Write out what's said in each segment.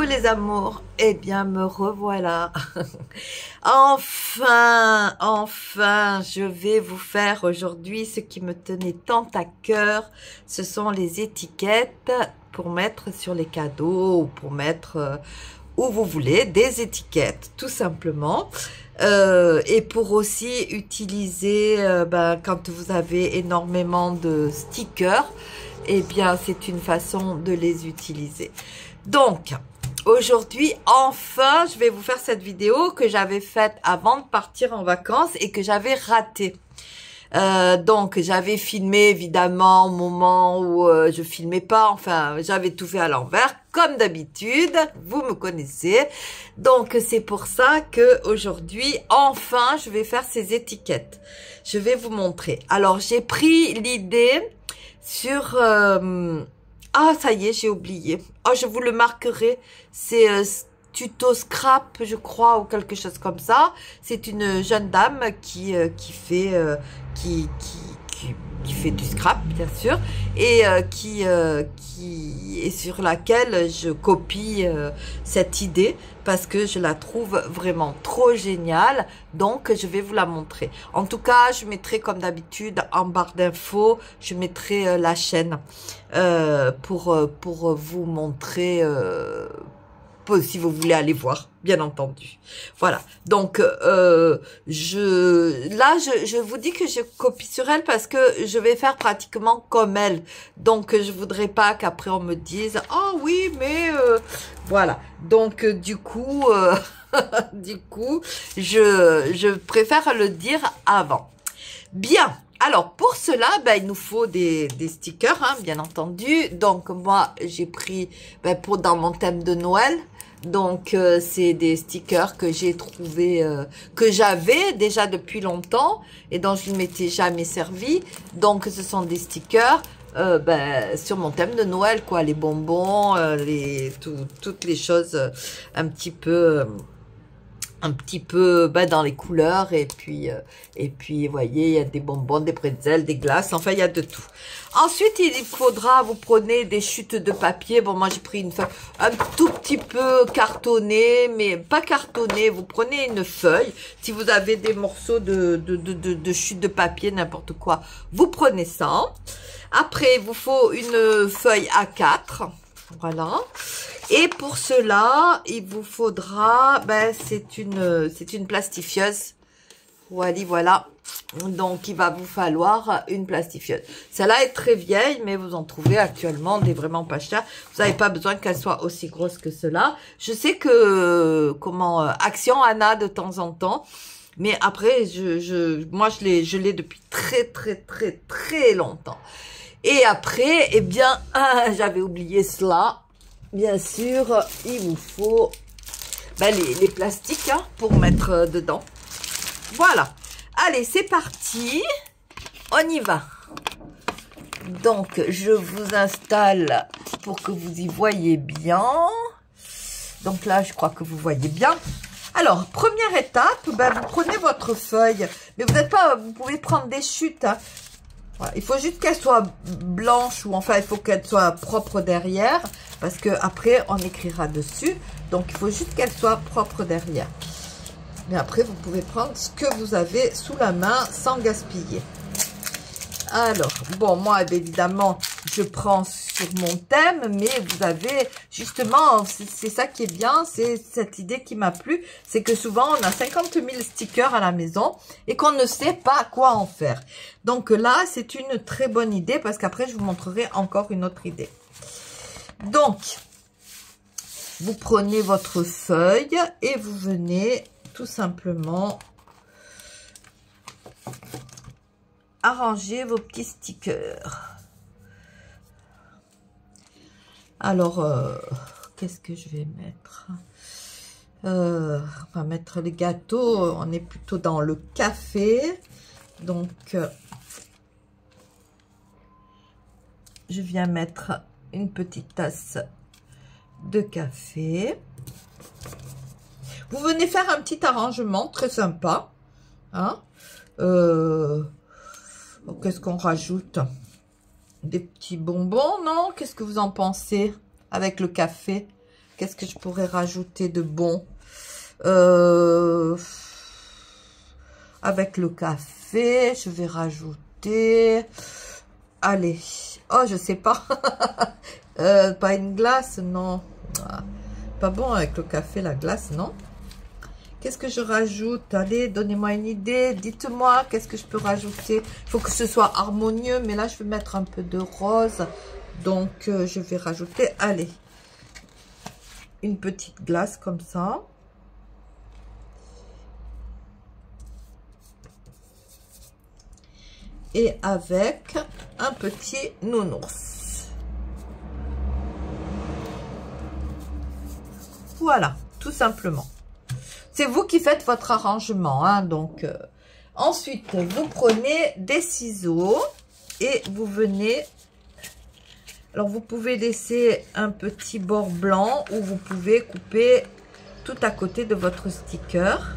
les amours, eh bien me revoilà. Enfin, je vais vous faire aujourd'hui ce qui me tenait tant à cœur. Ce sont les étiquettes pour mettre sur les cadeaux ou pour mettre où vous voulez, des étiquettes tout simplement. Et pour aussi utiliser quand vous avez énormément de stickers, eh bien c'est une façon de les utiliser. Donc aujourd'hui, enfin, je vais vous faire cette vidéo que j'avais faite avant de partir en vacances et que j'avais ratée. Donc j'avais filmé évidemment au moment où je filmais pas, enfin j'avais tout fait à l'envers comme d'habitude, vous me connaissez. Donc c'est pour ça que aujourd'hui enfin je vais faire ces étiquettes. Je vais vous montrer. Alors j'ai pris l'idée sur ah ça y est, j'ai oublié. Oh, je vous le marquerai. C'est tuto scrap, je crois, ou quelque chose comme ça. C'est une jeune dame qui fait qui fait du scrap, bien sûr, et qui est sur laquelle je copie cette idée parce que je la trouve vraiment trop géniale. Donc je vais vous la montrer. En tout cas, je mettrai comme d'habitude en barre d'infos, je mettrai la chaîne pour vous montrer si vous voulez aller voir, bien entendu. Voilà. Donc, je vous dis que je copie sur elle parce que je vais faire pratiquement comme elle. Donc, je voudrais pas qu'après on me dise, oh oui, mais voilà. Donc, du coup, je préfère le dire avant. Bien. Alors, pour cela, il nous faut des stickers, hein, bien entendu. Donc, moi, j'ai pris dans mon thème de Noël. Donc, c'est des stickers que j'ai trouvé, que j'avais déjà depuis longtemps et dont je ne m'étais jamais servi. Donc, ce sont des stickers sur mon thème de Noël, quoi. Les bonbons, toutes les choses un petit peu dans les couleurs et puis vous voyez, il y a des bonbons, des pretzels, des glaces, enfin il y a de tout. Ensuite il faudra, vous prenez des chutes de papier. Bon, moi j'ai pris une feuille un tout petit peu cartonnée, mais pas cartonnée. Vous prenez une feuille, si vous avez des morceaux de chutes de papier, n'importe quoi, vous prenez ça. Après il vous faut une feuille A4, voilà. Et pour cela, il vous faudra, c'est une plastifieuse. Voilà. Donc, il va vous falloir une plastifieuse. Celle-là est très vieille, mais vous en trouvez actuellement des vraiment pas chères. Vous n'avez pas besoin qu'elle soit aussi grosse que cela. Je sais que, Action en a de temps en temps. Mais après, moi, je l'ai depuis très longtemps. Et après, eh bien, j'avais oublié cela. Bien sûr, il vous faut les plastiques pour mettre dedans. Voilà. Allez, c'est parti. On y va. Donc, je vous installe pour que vous y voyez bien. Donc là, je crois que vous voyez bien. Alors, première étape, vous prenez votre feuille. Mais vous pouvez prendre des chutes. Hein. Voilà, il faut juste qu'elle soit blanche ou enfin il faut qu'elle soit propre derrière parce que après on écrira dessus. Donc il faut juste qu'elle soit propre derrière. Mais après vous pouvez prendre ce que vous avez sous la main sans gaspiller. Alors bon, moi évidemment je prends sur mon thème, mais vous avez justement, c'est ça qui est bien, c'est cette idée qui m'a plu, c'est que souvent on a 50 000 stickers à la maison et qu'on ne sait pas quoi en faire. Donc là c'est une très bonne idée parce qu'après je vous montrerai encore une autre idée. Donc vous prenez votre feuille et vous venez tout simplement arranger vos petits stickers. Alors, qu'est-ce que je vais mettre? On va mettre les gâteaux. On est plutôt dans le café. Donc, je viens mettre une petite tasse de café. Vous venez faire un petit arrangement très sympa. Hein? Qu'est-ce qu'on rajoute? Des petits bonbons, non? Qu'est-ce que vous en pensez avec le café? Qu'est-ce que je pourrais rajouter de bon? Avec le café, je vais rajouter... Allez. Oh, je sais pas. Pas une glace, non. Pas bon avec le café, la glace, non. Qu'est-ce que je rajoute? Allez, donnez-moi une idée. Dites-moi, qu'est-ce que je peux rajouter? Il faut que ce soit harmonieux, mais là, je vais mettre un peu de rose. Donc, je vais rajouter, allez, une petite glace comme ça. Et avec un petit nounours. Voilà, tout simplement. C'est vous qui faites votre arrangement, hein, donc ensuite vous prenez des ciseaux et vous venez. Alors vous pouvez laisser un petit bord blanc ou vous pouvez couper tout à côté de votre sticker.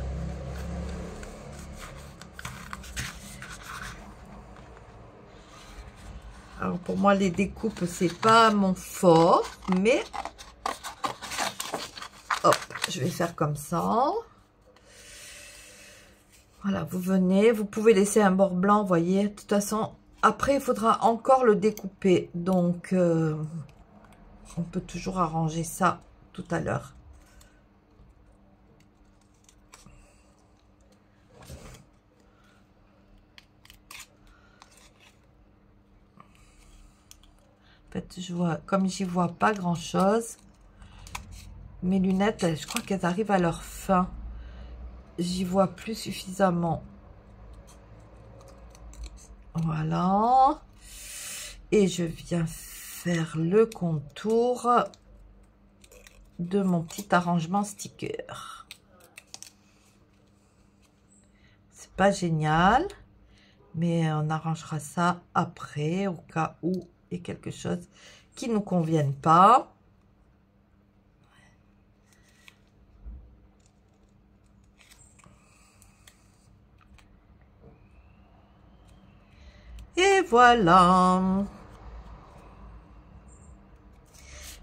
Alors pour moi les découpes c'est pas mon fort, mais hop, je vais faire comme ça. Voilà, vous venez, vous pouvez laisser un bord blanc, vous voyez. De toute façon, après, il faudra encore le découper. Donc, on peut toujours arranger ça tout à l'heure. En fait, je vois, comme j'y vois pas grand-chose, mes lunettes, je crois qu'elles arrivent à leur fin. J'y vois plus suffisamment. Voilà. Et je viens faire le contour de mon petit arrangement sticker. C'est pas génial, mais on arrangera ça après au cas où il y a quelque chose qui ne nous convienne pas. Et voilà.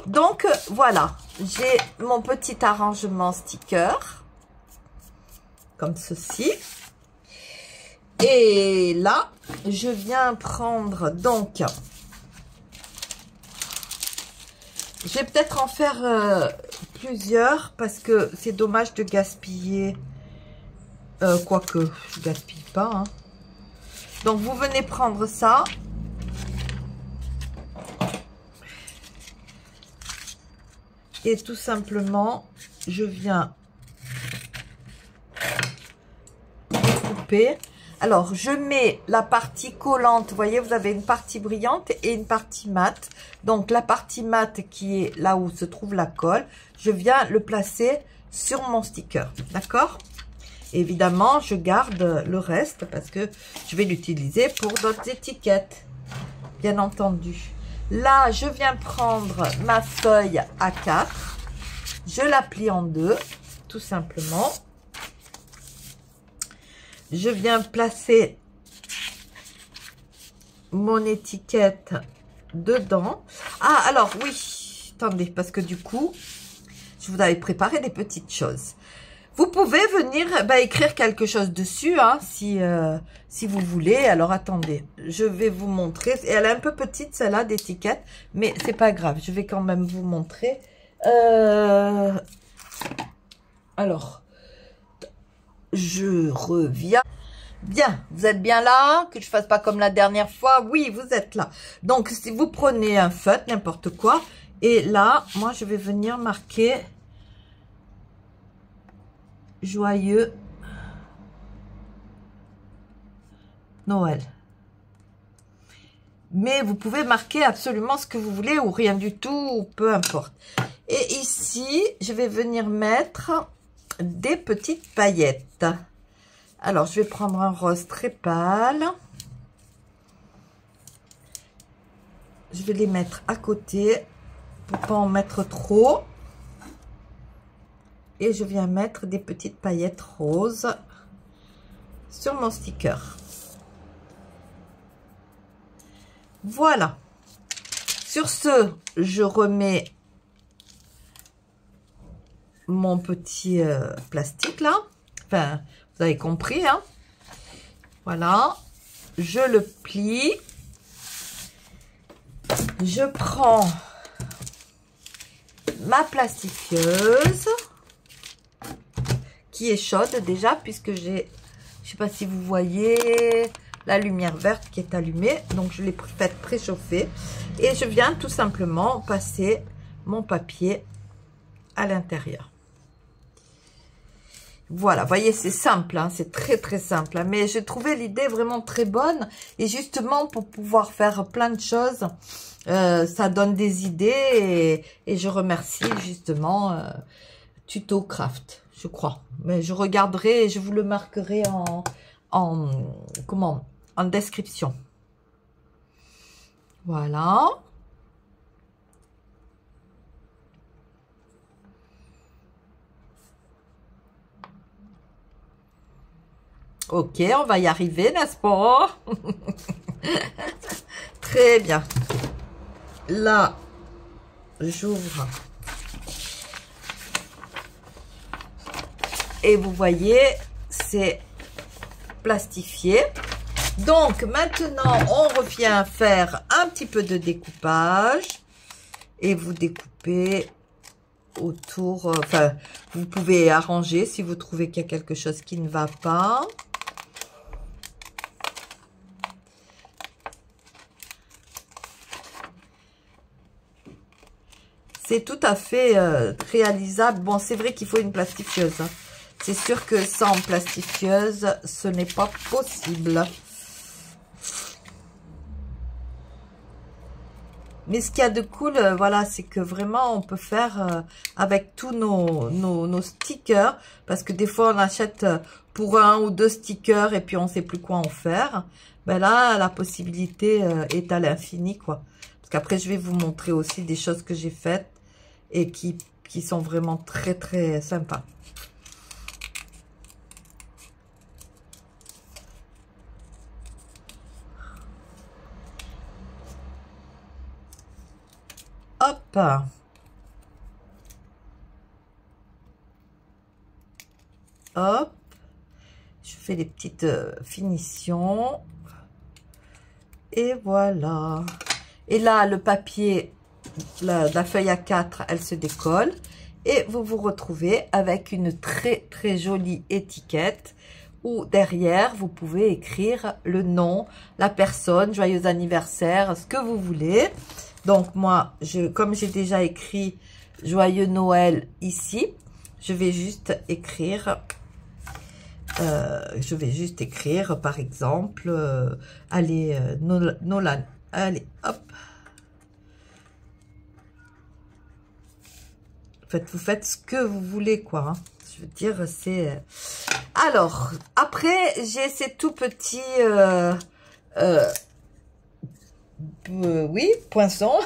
Donc, voilà. J'ai mon petit arrangement sticker. Comme ceci. Et là, je viens prendre donc... Je vais peut-être en faire plusieurs parce que c'est dommage de gaspiller. Quoique, je gaspille pas, hein. Donc, vous venez prendre ça. Et tout simplement, je viens couper. Alors, je mets la partie collante. Vous voyez, vous avez une partie brillante et une partie mate. Donc, la partie mate qui est là où se trouve la colle, je viens le placer sur mon sticker. D'accord ? Évidemment, je garde le reste parce que je vais l'utiliser pour d'autres étiquettes, bien entendu. Là, je viens prendre ma feuille A4. Je la plie en deux, tout simplement. Je viens placer mon étiquette dedans. Ah, alors, oui, attendez, parce que du coup, je vous avais préparé des petites choses. Vous pouvez venir écrire quelque chose dessus, hein, si vous voulez. Alors, attendez, je vais vous montrer. Et elle est un peu petite, celle-là, d'étiquette, mais c'est pas grave. Je vais quand même vous montrer. Alors, je reviens. Bien, vous êtes bien là? Que je fasse pas comme la dernière fois? Oui, vous êtes là. Donc, si vous prenez un feutre, n'importe quoi, et là, moi, je vais venir marquer... Joyeux Noël. Mais vous pouvez marquer absolument ce que vous voulez ou rien du tout, ou peu importe. Et ici, je vais venir mettre des petites paillettes. Alors, je vais prendre un rose très pâle. Je vais les mettre à côté pour pas en mettre trop. Et je viens mettre des petites paillettes roses sur mon sticker. Voilà. Sur ce, je remets mon petit plastique là. Enfin, vous avez compris, hein. Voilà. Je le plie. Je prends ma plastifieuse qui est chaude déjà puisque j'ai, je sais pas si vous voyez la lumière verte qui est allumée, donc je l'ai faite préchauffer et je viens tout simplement passer mon papier à l'intérieur. Voilà, voyez, c'est simple, hein, c'est très très simple, hein, mais j'ai trouvé l'idée vraiment très bonne et justement pour pouvoir faire plein de choses, ça donne des idées et je remercie justement Tuto Craft, je crois. Mais je regarderai et je vous le marquerai en description. Voilà. Ok, on va y arriver, n'est-ce pas? Très bien. Là, j'ouvre. Et vous voyez, c'est plastifié. Donc, maintenant, on revient faire un petit peu de découpage. Et vous découpez autour. Enfin, vous pouvez arranger si vous trouvez qu'il y a quelque chose qui ne va pas. C'est tout à fait réalisable. Bon, c'est vrai qu'il faut une plastifieuse. Hein. C'est sûr que sans plastifieuse, ce n'est pas possible. Mais ce qu'il y a de cool, voilà, c'est que vraiment, on peut faire avec tous nos stickers. Parce que des fois, on achète pour 1 ou 2 stickers et puis on ne sait plus quoi en faire. Ben là, la possibilité est à l'infini, quoi. Parce qu'après, je vais vous montrer aussi des choses que j'ai faites et qui sont vraiment très, très sympas. Hop. Hop. Je fais les petites finitions. Et voilà. Et là, le papier, la feuille A4, elle se décolle. Et vous vous retrouvez avec une très, très jolie étiquette où derrière, vous pouvez écrire le nom, la personne, joyeux anniversaire, ce que vous voulez. Donc, moi, comme j'ai déjà écrit joyeux Noël ici, je vais juste écrire... par exemple, allez, Nolan, allez, hop. Vous faites ce que vous voulez, quoi. Hein. Je veux dire, c'est... Alors, après, j'ai ces tout petits... oui, poinçons.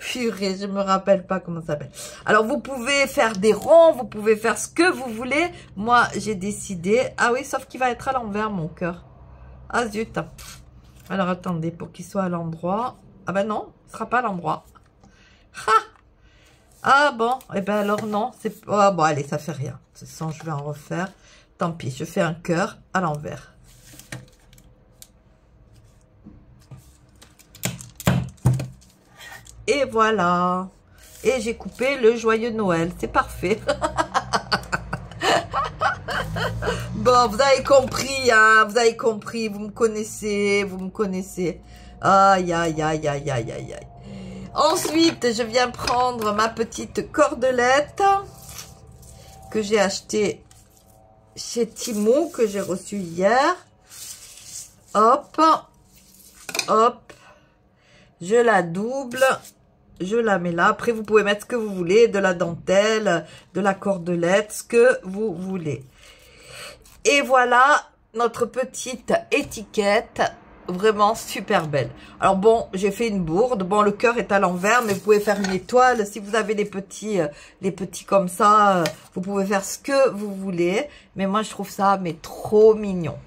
Purée, je me rappelle pas comment ça s'appelle. Alors, vous pouvez faire des ronds, vous pouvez faire ce que vous voulez. Moi, j'ai décidé... Ah oui, sauf qu'il va être à l'envers, mon cœur. Ah zut. Alors, attendez, pour qu'il soit à l'endroit... Ah ben non, il sera pas à l'endroit. Ha! Ah bon, et ben alors non. Oh, bon, allez, ça fait rien. De toute façon, je vais en refaire. Tant pis, je fais un cœur à l'envers. Et voilà. Et j'ai coupé le joyeux Noël. C'est parfait. Bon, vous avez compris, hein. Vous avez compris. Vous me connaissez. Vous me connaissez. Aïe, aïe, aïe, aïe, aïe, aïe, aïe. Ensuite, je viens prendre ma petite cordelette que j'ai achetée chez Temu, que j'ai reçue hier. Hop. Hop. Je la double. Je la mets là. Après, vous pouvez mettre ce que vous voulez. De la dentelle, de la cordelette, ce que vous voulez. Et voilà notre petite étiquette. Vraiment super belle. Alors bon, j'ai fait une bourde. Bon, le cœur est à l'envers, mais vous pouvez faire une étoile. Si vous avez les petits comme ça, vous pouvez faire ce que vous voulez. Mais moi, je trouve ça mais trop mignon.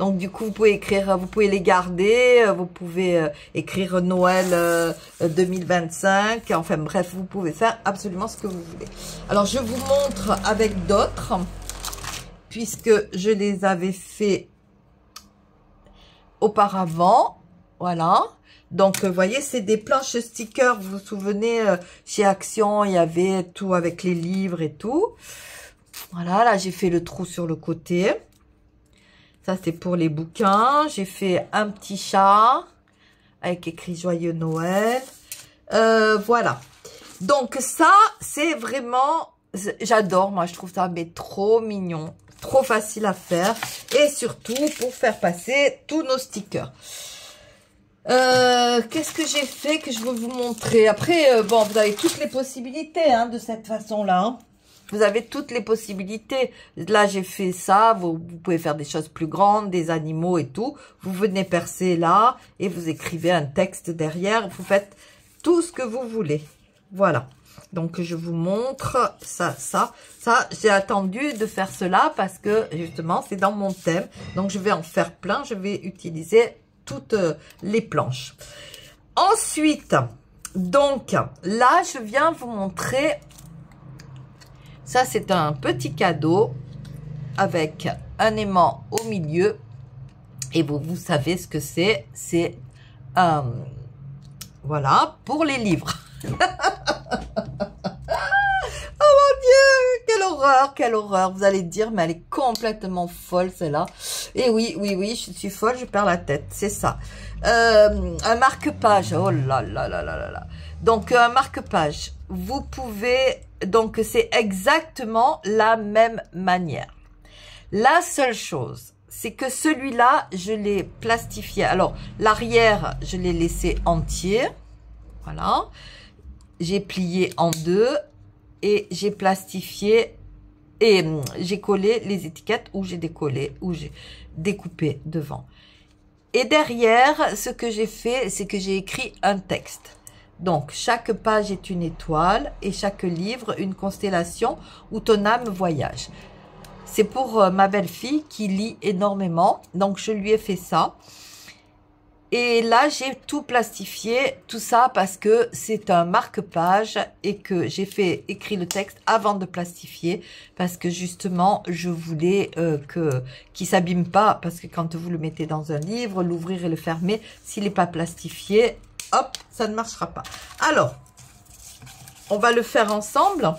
Donc du coup, vous pouvez écrire, vous pouvez les garder, vous pouvez écrire Noël 2025. Enfin bref, vous pouvez faire absolument ce que vous voulez. Alors je vous montre avec d'autres, puisque je les avais fait auparavant. Voilà. Donc, vous voyez, c'est des planches stickers. Vous vous souvenez, chez Action, il y avait tout avec les livres et tout. Voilà, là, j'ai fait le trou sur le côté. Ça, c'est pour les bouquins. J'ai fait un petit chat avec écrit Joyeux Noël. Voilà. Donc, ça, c'est vraiment... J'adore, moi, je trouve ça mais trop mignon. Trop facile à faire. Et surtout, pour faire passer tous nos stickers. Qu'est-ce que j'ai fait que je veux vous montrer? Après, bon, vous avez toutes les possibilités, hein, de cette façon-là. Hein. Vous avez toutes les possibilités. Là, j'ai fait ça. Vous pouvez faire des choses plus grandes, des animaux et tout. Vous venez percer là et vous écrivez un texte derrière. Vous faites tout ce que vous voulez. Voilà. Donc, je vous montre ça. J'ai attendu de faire cela parce que, justement, c'est dans mon thème. Donc, je vais en faire plein. Je vais utiliser toutes les planches. Ensuite, donc, là, je viens vous montrer... Ça, c'est un petit cadeau avec un aimant au milieu. Et vous savez ce que c'est. C'est, voilà, pour les livres. Oh mon Dieu, quelle horreur, quelle horreur. Vous allez dire, mais elle est complètement folle, celle-là. Et oui, je suis folle, je perds la tête, c'est ça. Un marque-page, oh là là là là là là. Donc, un marque-page, vous pouvez, donc c'est exactement la même manière. La seule chose, c'est que celui-là, je l'ai plastifié. Alors, l'arrière, je l'ai laissé entier, voilà. J'ai plié en deux. Et j'ai plastifié et j'ai collé les étiquettes où j'ai décollé, où j'ai découpé devant. Et derrière, ce que j'ai fait, c'est que j'ai écrit un texte. Donc, chaque page est une étoile et chaque livre une constellation où ton âme voyage. C'est pour ma belle-fille qui lit énormément. Donc, je lui ai fait ça. Et là, j'ai tout plastifié, tout ça parce que c'est un marque-page et que j'ai fait écrire le texte avant de plastifier parce que justement, je voulais qu'il s'abîme pas parce que quand vous le mettez dans un livre, l'ouvrir et le fermer, s'il n'est pas plastifié, hop, ça ne marchera pas. Alors, on va le faire ensemble.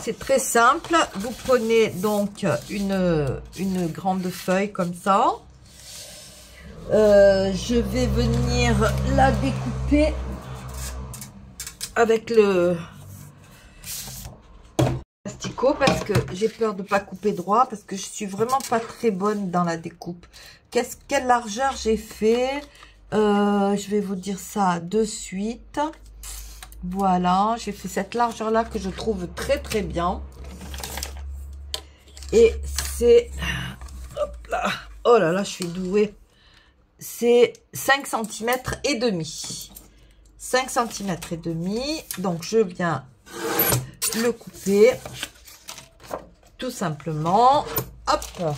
C'est très simple. Vous prenez donc une grande feuille comme ça. Je vais venir la découper avec le plasticot parce que j'ai peur de ne pas couper droit parce que je suis vraiment pas très bonne dans la découpe. Quelle largeur j'ai fait? Je vais vous dire ça de suite. Voilà, j'ai fait cette largeur là que je trouve très très bien. Et c'est... Hop là. Oh là là, je suis douée. C'est 5 cm et demi. 5 cm et demi. Donc, je viens le couper. Tout simplement. Hop.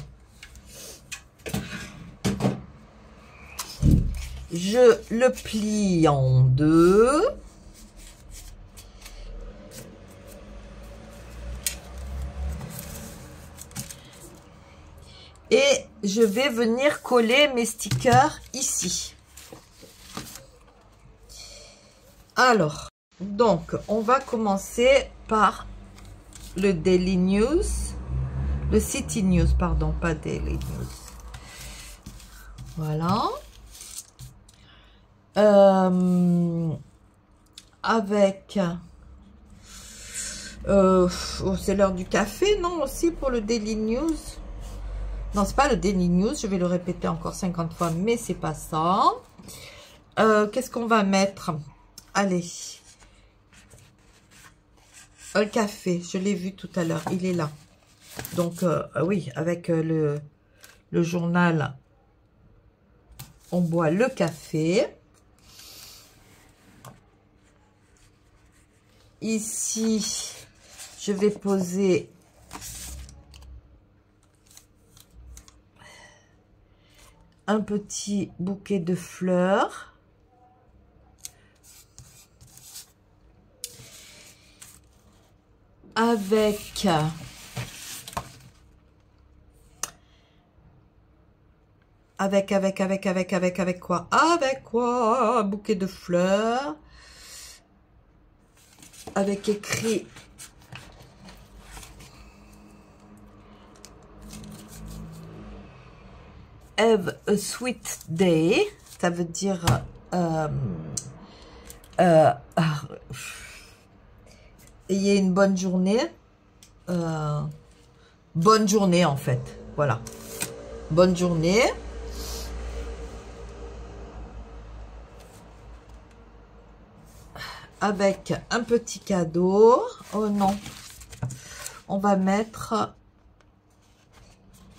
Je le plie en deux. Et je vais venir coller mes stickers ici. Alors, donc, on va commencer par le Daily News. Le City News, pardon, pas Daily News. Voilà. Avec... c'est l'heure du café, non? Aussi pour le Daily News. Non, c'est pas le Daily News. Je vais le répéter encore 50 fois, mais c'est pas ça. Qu'est-ce qu'on va mettre? Allez. Un café. Je l'ai vu tout à l'heure. Il est là. Donc, oui, avec le journal, on boit le café. Ici, je vais poser un petit bouquet de fleurs. Avec quoi? Avec quoi? Un bouquet de fleurs. Avec écrit Have a sweet day. Ça veut dire ayez une bonne journée. Bonne journée en fait. Voilà. Bonne journée. Avec un petit cadeau. Oh non. On va mettre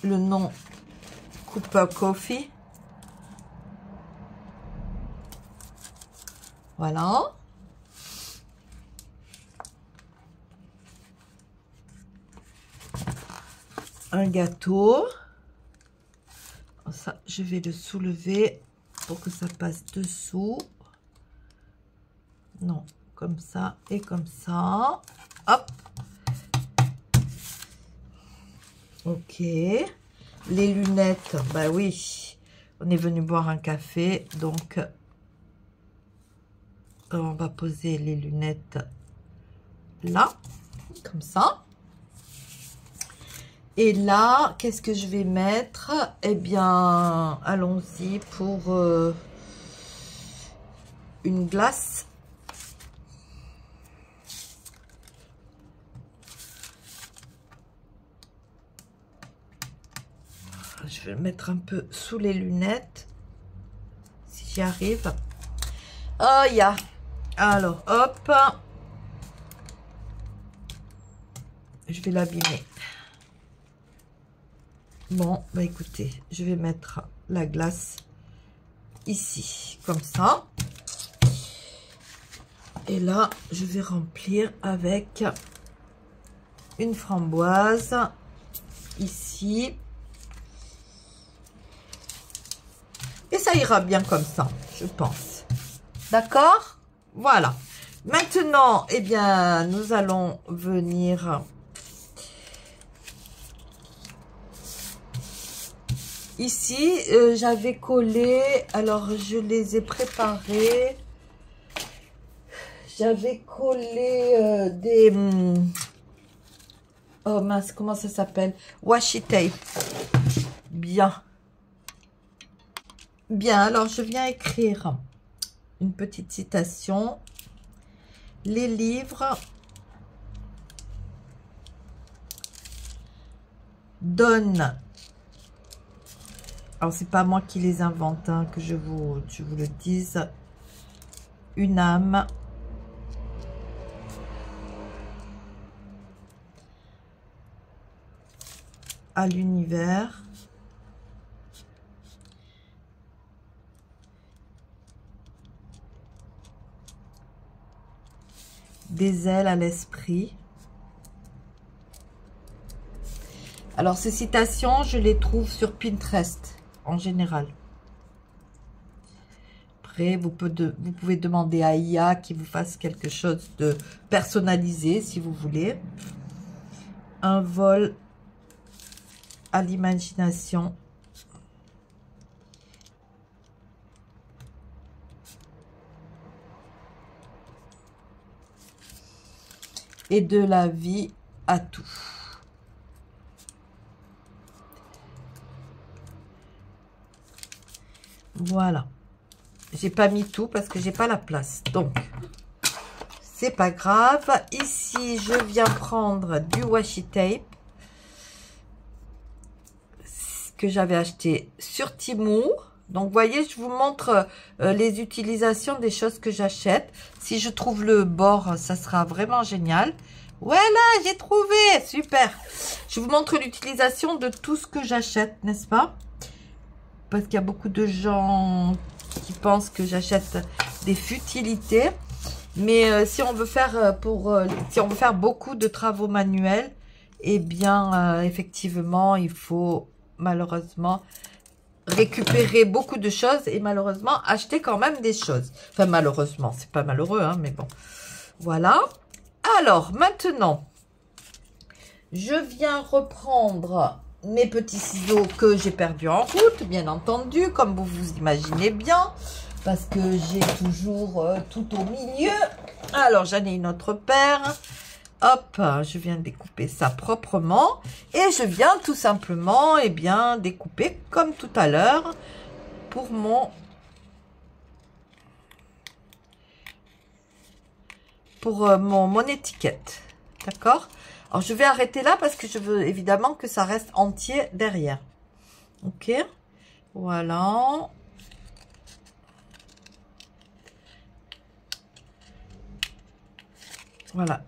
le nom Cooper Coffee. Voilà. Un gâteau. Ça, je vais le soulever pour que ça passe dessous. Non, comme ça et comme ça. Hop. Ok. Les lunettes, bah oui. On est venu boire un café, donc on va poser les lunettes là, comme ça. Et là, qu'est-ce que je vais mettre? Eh bien, allons-y pour une glace. Je vais le mettre un peu sous les lunettes, si j'y arrive. Oh, il y a. Alors, hop. Je vais l'abîmer. Bon, bah écoutez, je vais mettre la glace ici, comme ça. Et là, je vais remplir avec une framboise ici. Et ça ira bien comme ça, je pense. D'accord? Voilà. Maintenant, eh bien, nous allons venir ici. J'avais collé, alors je les ai préparés. J'avais collé des... oh mince, comment ça s'appelle? Washi tape. Bien. Bien, alors je viens écrire une petite citation. Les livres donnent... alors c'est pas moi qui les invente, hein, que je vous le dise. Une âme. À l'univers. Des ailes à l'esprit. Alors, ces citations, je les trouve sur Pinterest, en général. Après, vous pouvez demander à IA qui vous fasse quelque chose de personnalisé, si vous voulez. Un vol à l'imagination. Et de la vie à tout. Voilà. J'ai pas mis tout parce que j'ai pas la place. Donc, c'est pas grave. Ici, je viens prendre du washi tape que j'avais acheté sur Temu. Donc, vous voyez, je vous montre les utilisations des choses que j'achète. Si je trouve le bord, ça sera vraiment génial. Voilà, j'ai trouvé. Super. Je vous montre l'utilisation de tout ce que j'achète, n'est-ce pas? Parce qu'il y a beaucoup de gens qui pensent que j'achète des futilités. Mais si on veut faire beaucoup de travaux manuels, eh bien, effectivement, il faut malheureusement récupérer beaucoup de choses et malheureusement acheter quand même des choses. Enfin, malheureusement, c'est pas malheureux, hein, mais bon. Voilà. Alors, maintenant, je viens reprendre mes petits ciseaux que j'ai perdus en route, bien entendu, comme vous vous imaginez bien, parce que j'ai toujours tout au milieu. Alors, j'en ai une autre paire. Hop, je viens découper ça proprement et je viens tout simplement, eh bien, découper comme tout à l'heure pour mon étiquette. D'accord? Alors, je vais arrêter là parce que je veux évidemment que ça reste entier derrière. Ok? Voilà. Voilà.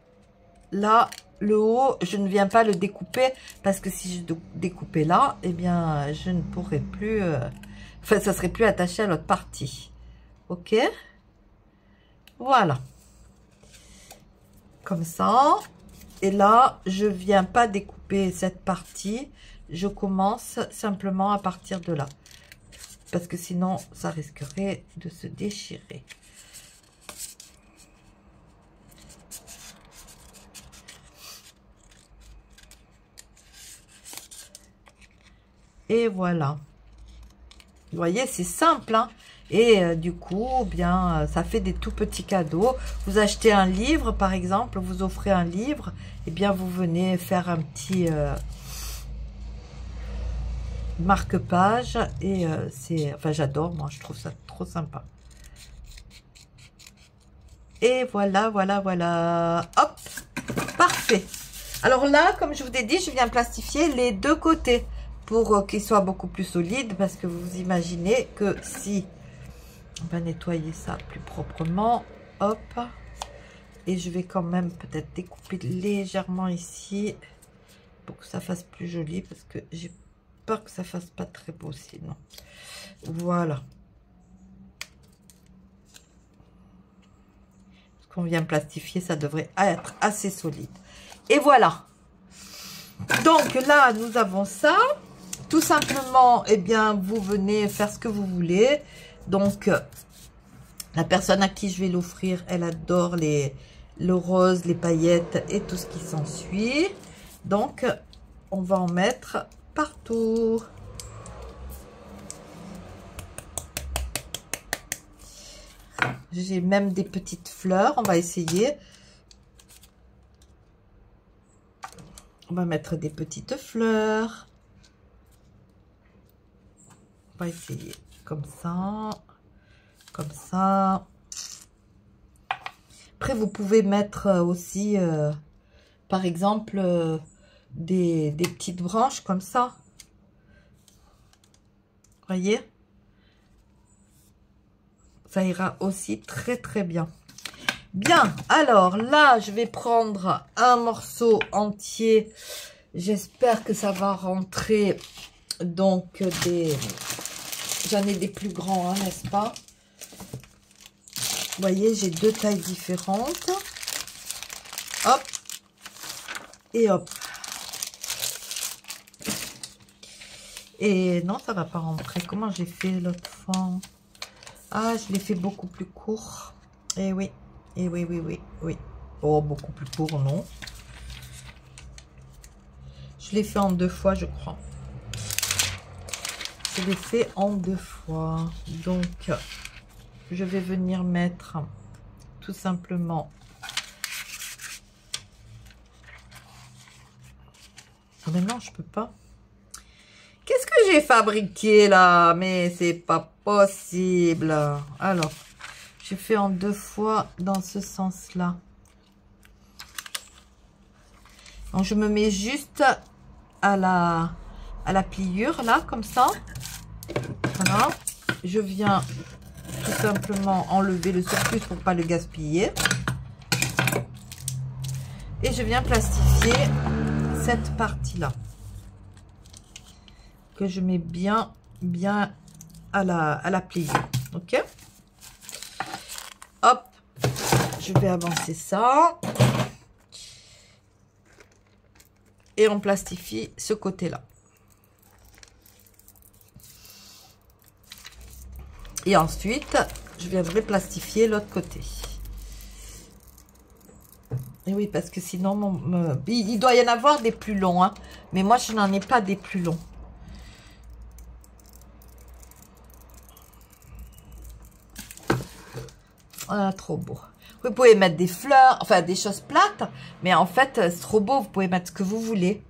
Là, le haut, je ne viens pas le découper parce que si je découpais là, eh bien, je ne pourrais plus... enfin, ça serait plus attaché à l'autre partie. Ok? Voilà. Comme ça. Et là, je viens pas découper cette partie. Je commence simplement à partir de là. Parce que sinon, ça risquerait de se déchirer. Et voilà. Vous voyez, c'est simple, hein. Et du coup, bien, ça fait des tout petits cadeaux. Vous achetez un livre, par exemple, vous offrez un livre, et bien, vous venez faire un petit marque-page. Et c'est, enfin, j'adore, moi, je trouve ça trop sympa. Et voilà, voilà, voilà. Hop, parfait. Alors là, comme je vous ai dit, je viens plastifier les deux côtés pour qu'ils soient beaucoup plus solides, parce que vous imaginez que si on va nettoyer ça plus proprement, hop, et je vais quand même peut-être découper légèrement ici pour que ça fasse plus joli, parce que j'ai peur que ça fasse pas très beau sinon. Voilà. Ce qu'on vient plastifier, ça devrait être assez solide. Et voilà. Donc là, nous avons ça. Tout simplement, eh bien, vous venez faire ce que vous voulez. Donc, la personne à qui je vais l'offrir, elle adore le rose, les paillettes et tout ce qui s'ensuit. Donc, on va en mettre partout. J'ai même des petites fleurs. On va essayer. On va mettre des petites fleurs. On va essayer comme ça. Comme ça. Après, vous pouvez mettre aussi, par exemple, des petites branches comme ça. Voyez? Ça ira aussi très très bien. Bien, alors là, je vais prendre un morceau entier. J'espère que ça va rentrer. Donc, j'en ai des plus grands, hein, n'est-ce pas? Vous voyez, j'ai deux tailles différentes. Hop. Et hop. Et non, ça va pas rentrer. Comment j'ai fait l'autre fois? Ah, je l'ai fait beaucoup plus court. Et oui. Et oui, oui, oui, oui. Oh, beaucoup plus court, non. Je l'ai fait en 2 fois, je crois. Je l'ai fait en 2 fois. Donc, je vais venir mettre tout simplement. Ah, mais non, je peux pas. Qu'est-ce que j'ai fabriqué là? Mais c'est pas possible. Alors, j'ai fait en 2 fois dans ce sens-là. Donc, je me mets juste à la pliure, là, comme ça. Voilà. Je viens tout simplement enlever le surplus pour pas le gaspiller. Et je viens plastifier cette partie-là. Que je mets bien à la pliure. Ok? Hop. Je vais avancer ça. Et on plastifie ce côté-là. Et ensuite, je viendrai plastifier l'autre côté. Et oui, parce que sinon, il doit y en avoir des plus longs, hein. Mais moi, je n'en ai pas des plus longs. Ah, trop beau. Vous pouvez mettre des fleurs, enfin des choses plates. Mais en fait, c'est trop beau. Vous pouvez mettre ce que vous voulez.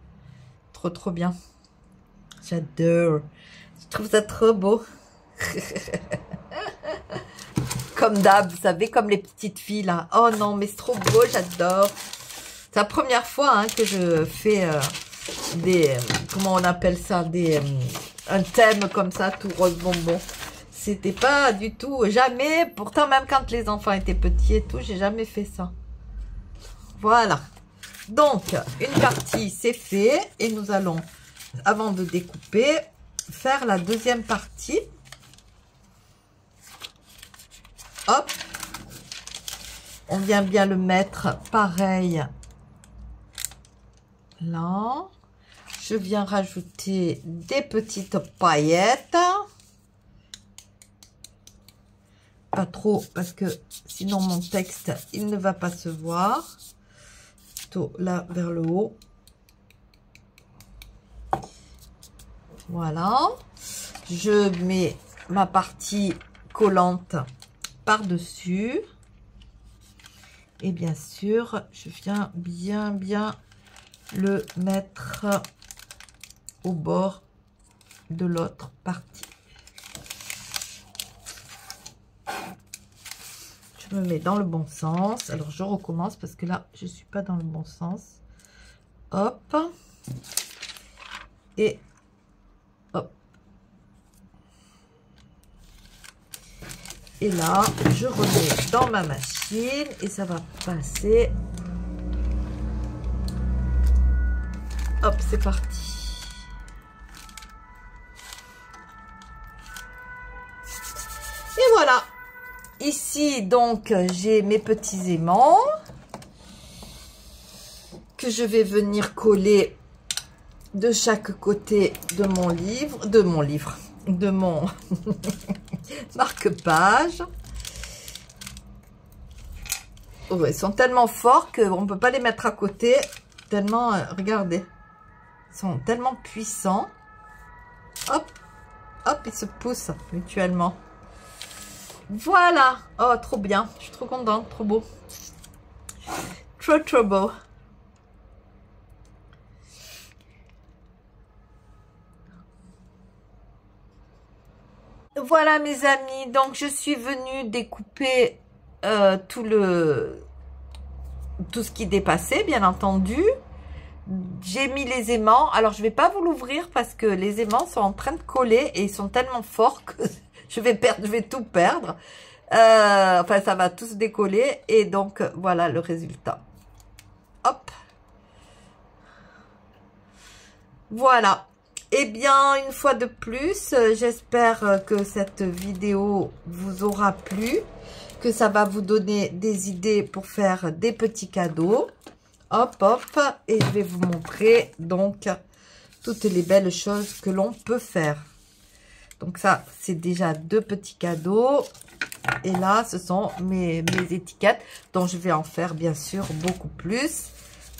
Trop, trop bien. J'adore. Je trouve ça trop beau. Comme d'hab, vous savez, comme les petites filles là. Oh non, mais c'est trop beau, j'adore. C'est la première fois hein, que je fais des... comment on appelle ça, un thème comme ça, tout rose bonbon. C'était pas du tout, jamais. Pourtant, même quand les enfants étaient petits et tout, j'ai jamais fait ça. Voilà. Donc, une partie, c'est fait. Et nous allons, avant de découper, faire la deuxième partie. Hop. On vient bien le mettre pareil. Là. Je viens rajouter des petites paillettes. Pas trop, parce que sinon mon texte, il ne va pas se voir. Plutôt là, vers le haut. Voilà. Je mets ma partie collante par-dessus. Et bien sûr, je viens bien le mettre au bord de l'autre partie. Je me mets dans le bon sens. Alors, je recommence parce que là, je ne suis pas dans le bon sens. Hop. Et hop. Et là, je remets dans ma machine et ça va passer. Hop, c'est parti. Et voilà. Ici, donc, j'ai mes petits aimants que je vais venir coller de chaque côté de mon livre, de mon marque-page. Oh, ils sont tellement forts qu'on ne peut pas les mettre à côté. Tellement, regardez, ils sont tellement puissants. Hop, hop, ils se poussent mutuellement. Voilà. Oh, trop bien. Je suis trop contente. Trop beau. Trop, trop beau. Voilà, mes amis. Donc, je suis venue découper tout ce qui dépassait, bien entendu. J'ai mis les aimants. Alors, je vais pas vous l'ouvrir parce que les aimants sont en train de coller et ils sont tellement forts que... je vais tout perdre. Enfin, ça va tout se décoller. Et donc, voilà le résultat. Hop. Voilà. Eh bien, une fois de plus, j'espère que cette vidéo vous aura plu. Que ça va vous donner des idées pour faire des petits cadeaux. Hop, hop. Et je vais vous montrer, donc, toutes les belles choses que l'on peut faire. Donc ça, c'est déjà 2 petits cadeaux. Et là, ce sont mes étiquettes dont je vais en faire, bien sûr, beaucoup plus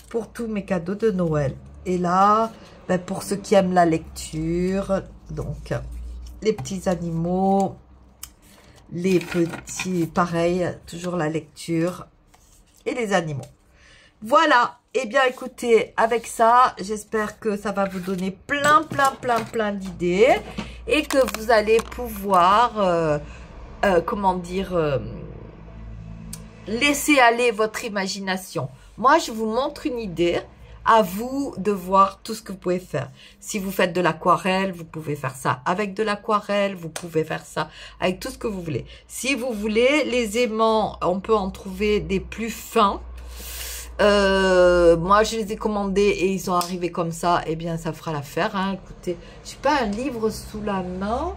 pour tous mes cadeaux de Noël. Et là, ben, pour ceux qui aiment la lecture, donc les petits animaux, les petits, pareil, toujours la lecture et les animaux. Voilà. Eh bien, écoutez, avec ça, j'espère que ça va vous donner plein d'idées et que vous allez pouvoir, comment dire, laisser aller votre imagination. Moi, je vous montre une idée, à vous de voir tout ce que vous pouvez faire. Si vous faites de l'aquarelle, vous pouvez faire ça avec de l'aquarelle, vous pouvez faire ça avec tout ce que vous voulez. Si vous voulez, les aimants, on peut en trouver des plus fins. Moi, je les ai commandés et ils sont arrivés comme ça. Eh bien, ça fera l'affaire. Hein. Écoutez, je n'ai pas un livre sous la main.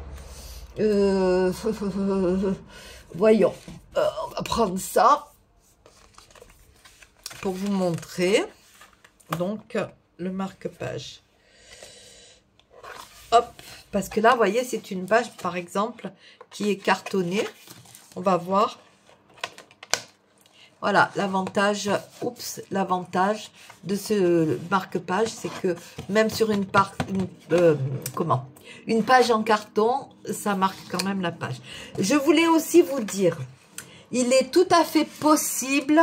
Voyons. On va prendre ça pour vous montrer. Donc, le marque-page. Hop. Parce que là, vous voyez, c'est une page, par exemple, qui est cartonnée. On va voir. Voilà, l'avantage, l'avantage de ce marque-page, c'est que même sur une page en carton, ça marque quand même la page. Je voulais aussi vous dire, il est tout à fait possible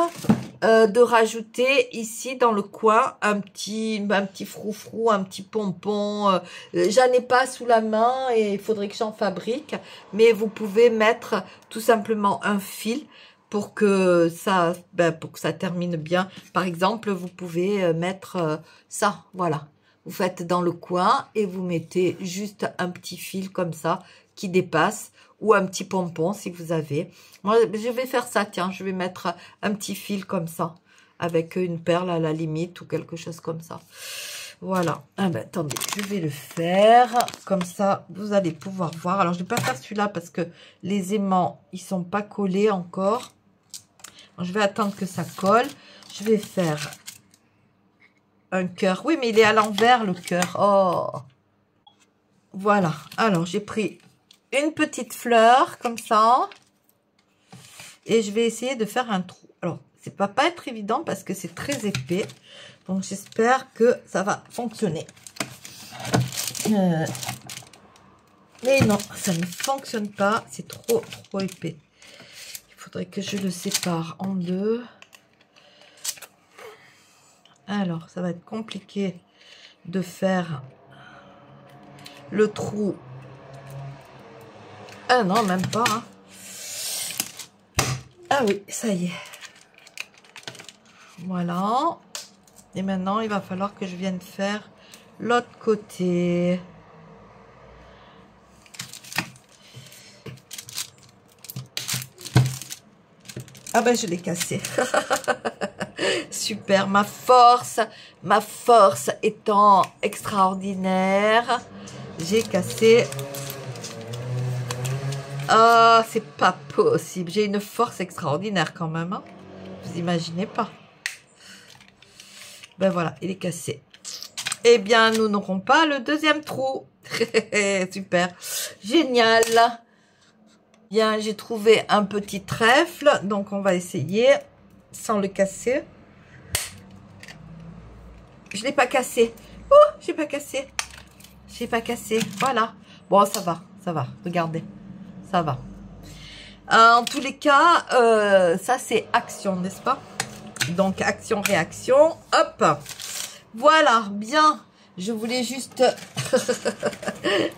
de rajouter ici dans le coin un petit froufrou, un petit pompon. J'en ai pas sous la main et il faudrait que j'en fabrique, mais vous pouvez mettre tout simplement un fil pour que ça termine bien. Par exemple, vous pouvez mettre ça, voilà. Vous faites dans le coin et vous mettez juste un petit fil comme ça qui dépasse ou un petit pompon si vous avez. Moi, je vais faire ça, tiens, je vais mettre un petit fil comme ça avec une perle à la limite ou quelque chose comme ça. Voilà. Ah ben, attendez, je vais le faire. Comme ça, vous allez pouvoir voir. Alors, je ne vais pas faire celui-là parce que les aimants, ils ne sont pas collés encore. Je vais attendre que ça colle. Je vais faire un cœur. Oui, mais il est à l'envers, le cœur. Oh! Voilà. Alors, j'ai pris une petite fleur, comme ça. Et je vais essayer de faire un trou. Alors, ça ne va pas être évident parce que c'est très épais. Donc, j'espère que ça va fonctionner. Mais non, ça ne fonctionne pas. C'est trop épais. Il faudrait que je le sépare en deux. Alors, ça va être compliqué de faire le trou. Ah non, même pas. Hein. Ah oui, ça y est. Voilà. Et maintenant, il va falloir que je vienne faire l'autre côté. Ah ben, je l'ai cassé. Super, ma force étant extraordinaire. J'ai cassé. Ah, c'est pas possible. J'ai une force extraordinaire quand même. Hein. Vous imaginez pas. Ben voilà, il est cassé. Eh bien, nous n'aurons pas le deuxième trou. Super. Génial. Bien, j'ai trouvé un petit trèfle. Donc, on va essayer sans le casser. Je l'ai pas cassé. Oh, j'ai pas cassé. J'ai pas cassé. Voilà. Bon, ça va. Ça va. Regardez. Ça va. En tous les cas, ça, c'est action, n'est-ce pas? Donc, action-réaction. Hop. Voilà. Bien. Je voulais juste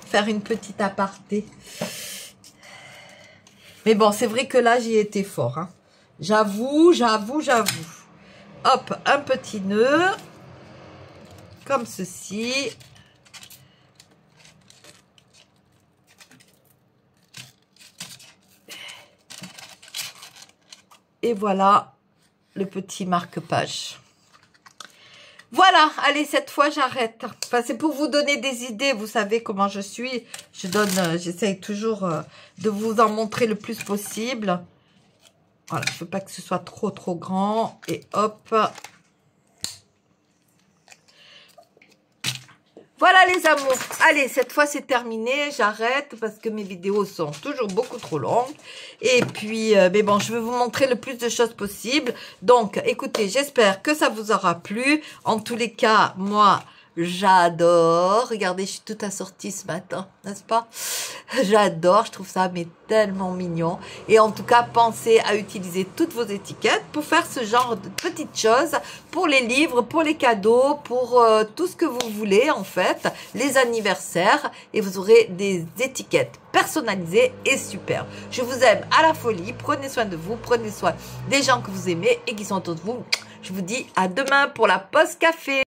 faire une petite aparté. Mais bon, c'est vrai que là, j'y étais fort. Hein. J'avoue. Hop, un petit nœud. Comme ceci. Et voilà le petit marque-page. Voilà, allez, cette fois, j'arrête. Enfin, c'est pour vous donner des idées. Vous savez comment je suis. J'essaye toujours de vous en montrer le plus possible. Voilà, je ne veux pas que ce soit trop grand. Et hop. Voilà les amours. Allez, cette fois, c'est terminé. J'arrête parce que mes vidéos sont toujours beaucoup trop longues. Et puis, mais bon, je vais vous montrer le plus de choses possible. Donc, écoutez, j'espère que ça vous aura plu. En tous les cas, moi, j'adore. Regardez, je suis toute assortie ce matin, n'est-ce pas? J'adore, je trouve ça mais tellement mignon. Et en tout cas, pensez à utiliser toutes vos étiquettes pour faire ce genre de petites choses, pour les livres, pour les cadeaux, pour tout ce que vous voulez en fait, les anniversaires, et vous aurez des étiquettes personnalisées et super. Je vous aime à la folie, prenez soin de vous, prenez soin des gens que vous aimez et qui sont autour de vous. Je vous dis à demain pour la pause café.